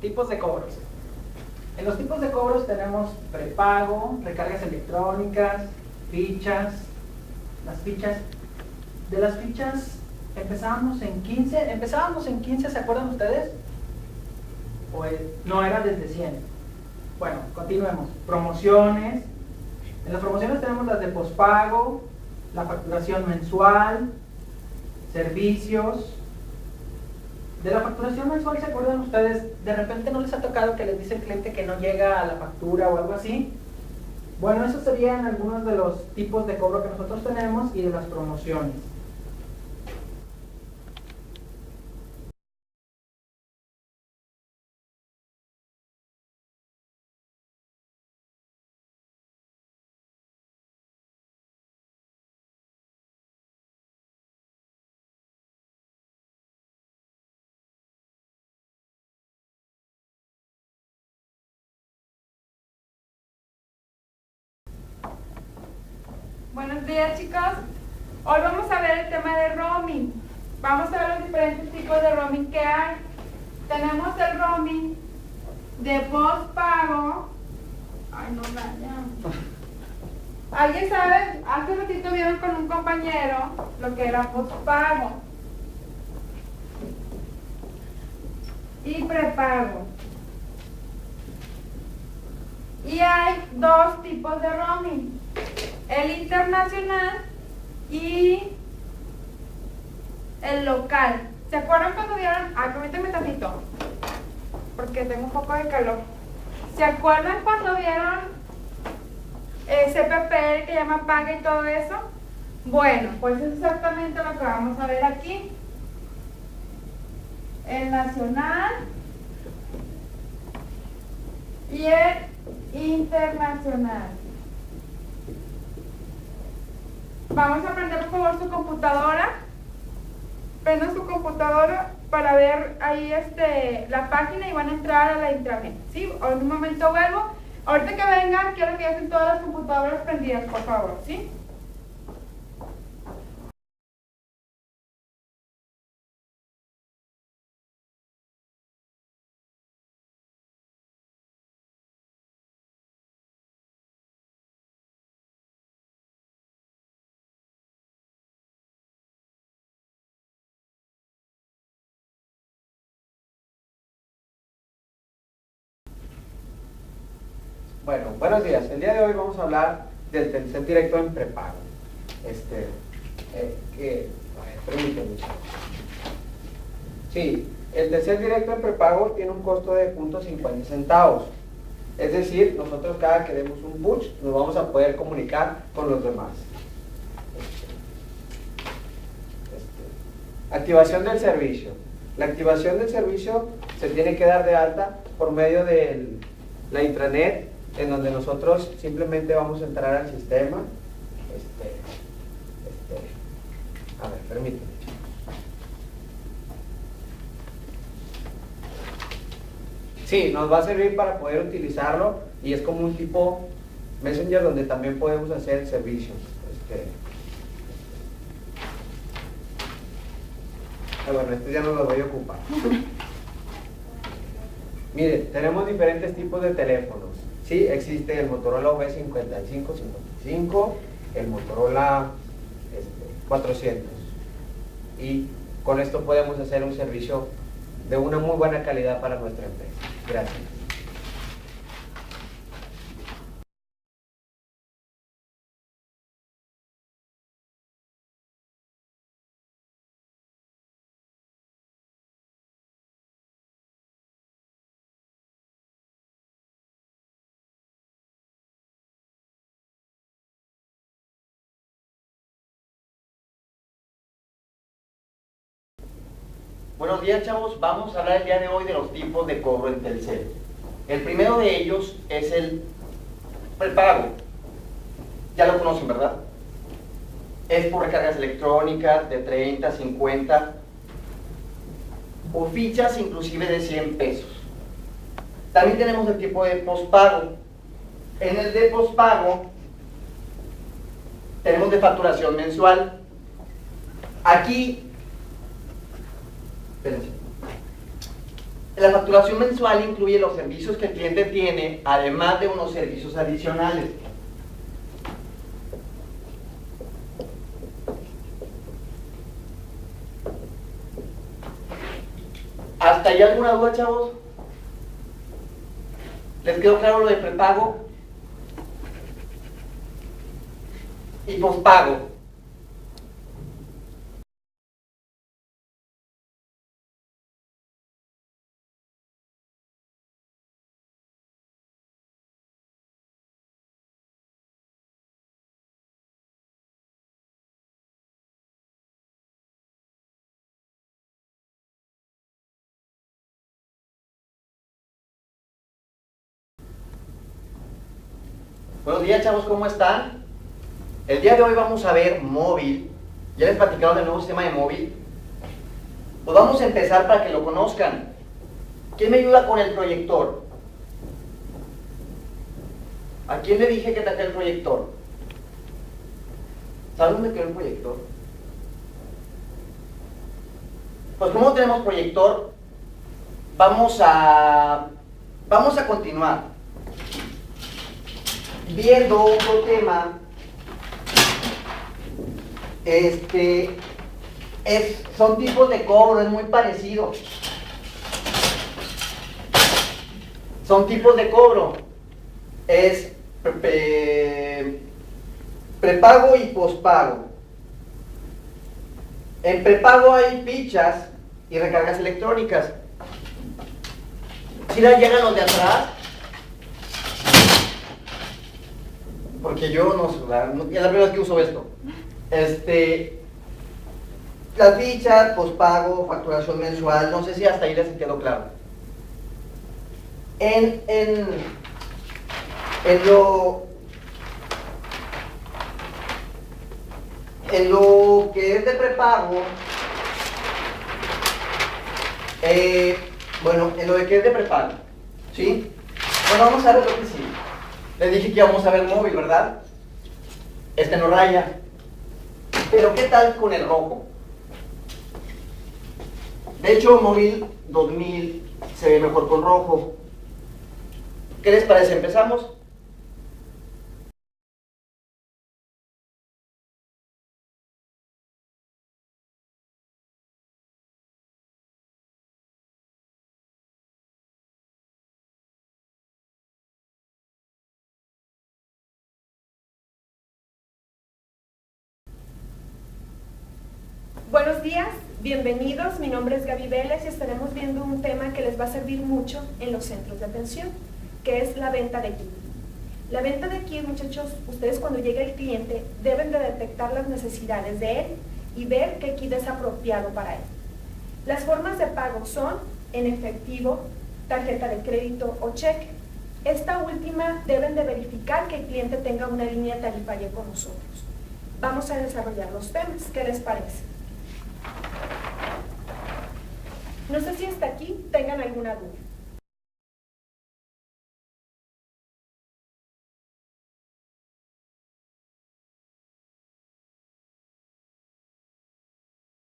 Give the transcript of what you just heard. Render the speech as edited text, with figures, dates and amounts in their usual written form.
tipos de cobros. En los tipos de cobros tenemos prepago, recargas electrónicas, fichas. Las fichas, de las fichas empezábamos en 15, ¿se acuerdan ustedes? No, era desde 100. Bueno, continuemos. Promociones. En las promociones tenemos las de pospago, la facturación mensual, servicios. De la facturación mensual, ¿se acuerdan ustedes? De repente no les ha tocado que les dice el cliente que no llega a la factura o algo así. Bueno, esos serían algunos de los tipos de cobro que nosotros tenemos y de las promociones. Buenos días, chicos. Hoy vamos a ver el tema de roaming. Vamos a ver los diferentes tipos de roaming que hay. Tenemos el roaming de postpago. Ay, no vaya. ¿Alguien sabe? Hace ratito vieron con un compañero lo que era postpago y prepago. Y hay dos tipos de roaming: el internacional y el local. ¿Se acuerdan cuando vieron? Permítanme tantito, porque tengo un poco de calor. ¿Se acuerdan cuando vieron CPP, que llama paga y todo eso? Bueno, pues es exactamente lo que vamos a ver aquí. El nacional y el internacional. Vamos a prender por favor su computadora. Prendan su computadora para ver ahí la página y van a entrar a la intranet. ¿Sí? En un momento vuelvo. Ahorita que vengan, quiero que ya estén todas las computadoras prendidas, por favor. ¿Sí? Bueno, buenos días. El día de hoy vamos a hablar del tercer directo en prepago. Permítanme. Sí, el tercer directo en prepago tiene un costo de 0.50 centavos. Es decir, nosotros cada que demos un push nos vamos a poder comunicar con los demás. Activación del servicio. La activación del servicio se tiene que dar de alta por medio de la intranet, en donde nosotros simplemente vamos a entrar al sistema. A ver, permíteme. Sí, nos va a servir para poder utilizarlo y es como un tipo Messenger donde también podemos hacer servicios. Bueno, este ya no lo voy a ocupar. Miren, tenemos diferentes tipos de teléfonos. Sí, existe el Motorola V55, el Motorola 400. Y con esto podemos hacer un servicio de una muy buena calidad para nuestra empresa. Gracias. Buenos días, chavos. Vamos a hablar el día de hoy de los tipos de cobro en Telcel. El primero de ellos es el prepago. Ya lo conocen, ¿verdad? Es por recargas electrónicas de 30, 50 o fichas inclusive de 100 pesos. También tenemos el tipo de pospago. En el de pospago tenemos de facturación mensual. Aquí, espérense. La facturación mensual incluye los servicios que el cliente tiene, además de unos servicios adicionales. ¿Hasta ahí alguna duda, chavos? ¿Les quedó claro lo de prepago y pospago? Buenos días, chavos, ¿cómo están? El día de hoy vamos a ver móvil. ¿Ya les platicaron del nuevo sistema de móvil? Pues vamos a empezar para que lo conozcan. ¿Quién me ayuda con el proyector? ¿A quién le dije que traje el proyector? ¿Saben dónde quedó el proyector? Pues como tenemos proyector, vamos a continuar viendo otro tema. Son tipos de cobro, es muy parecido. Son tipos de cobro. Es prepago y pospago. En prepago hay fichas y recargas electrónicas. ¿Sí las llegan los de atrás? Porque yo no sé, es la primera vez que uso esto. Las fichas, pospago, facturación mensual, no sé si hasta ahí les quedó claro. En lo que es de prepago, en lo que es de prepago, ¿sí? Bueno, vamos a ver lo que sí. Les dije que íbamos a ver móvil, ¿verdad? No raya. Pero ¿qué tal con el rojo? De hecho, móvil 2000 se ve mejor con rojo. ¿Qué les parece? ¿Empezamos? Buenos días, bienvenidos. Mi nombre es Gaby Vélez y estaremos viendo un tema que les va a servir mucho en los centros de atención, que es la venta de kit. La venta de kit, muchachos, ustedes cuando llegue el cliente deben de detectar las necesidades de él y ver qué kit es apropiado para él. Las formas de pago son en efectivo, tarjeta de crédito o cheque. Esta última deben de verificar que el cliente tenga una línea tarifaria con nosotros. Vamos a desarrollar los temas. ¿Qué les parece? No sé si hasta aquí tengan alguna duda.